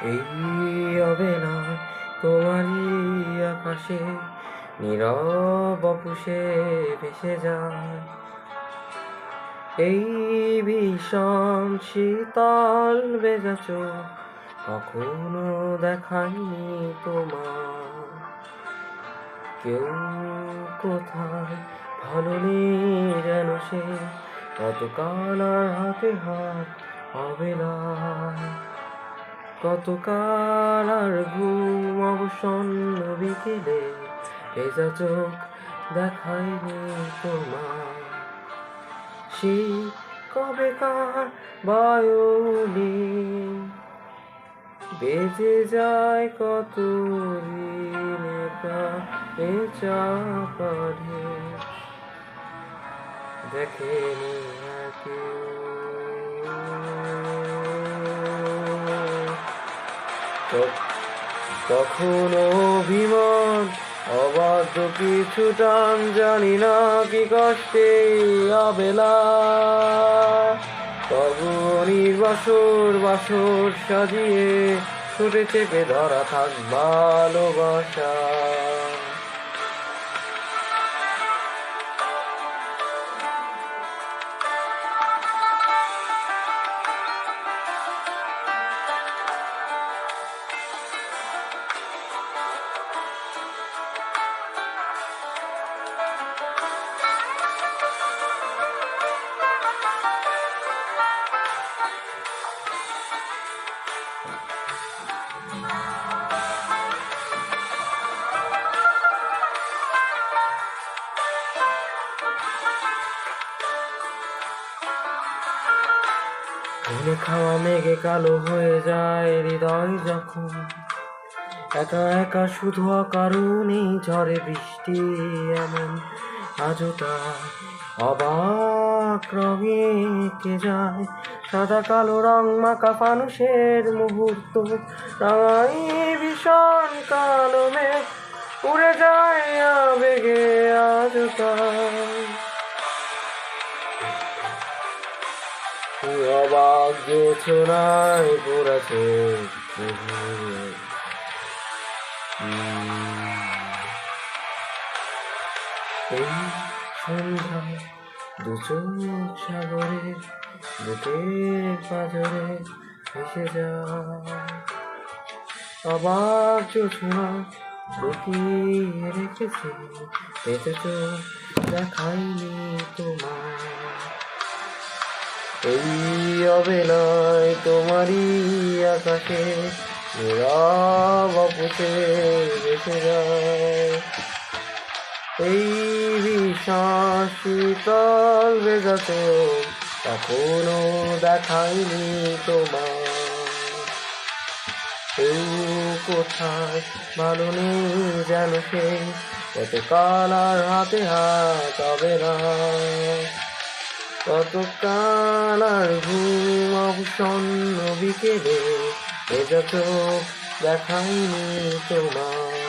এই অবেলা তোমারই আকাশে নীরব অপুষে ভেসে যায়। এই ভীষণ শীতল বেজাচ কখনো দেখায়নি তোমার। কেউ কোথায় ভালো নেই যেন সে, কতকাল আর হাতে হাত অবেলায়, কতকাল আর ঘুম অবসন্ন বিকেলে ভেজা চোখ দেখায়নি তোমার। সেই কবেকার বায়োলিন বেজে যায় কত ঋণে চাপারে, দেখেনি আর কেউ। কখনো অভিমান অবাধ্য কিছু টান, জানি না কি কষ্টে অবেলা, তবু নির্বাসর বাসর সাজিয়ে ছুটে চেপে ধরা থাক ভালোবাসা। ঘুমে খাওয়া মেঘে কালো হয়ে যায় হৃদয় যখন, একা একা শুধু অকারণে ঝড়ে বৃষ্টি এমন আজও তার অবাক রঙে এঁকে যায়। সাদা কালো রং মাখা ফানুষের মুহূর্ত রাঙাই ভীষণ কালো মেঘ উড়ে যায় আবেগে আজও তার। অবাক জোছনায় পড়েছে এই সন্ধ্যায় দু চোখ সাগরে বুকের পাঁজরে ভেসে যায়। অবাক জোছনা লুকিয়ে রেখেছে বেঁচে চোখ দেখায়নি তোমার। এই অবেলায় তোমারই আকাশে নীরব অপুষে ভেসে যায়। এই ভীষণ শীতল ভেজা চোখ কখনো দেখায়নি তোমার। কেউ কোথায় ভালো নেই যেন সে, কতকাল আর হাতে হাত হবে না, কতকাল আর ঘুম অবসন্ন বিকেলে ভেজা চোখ দেখায়নি তোমার।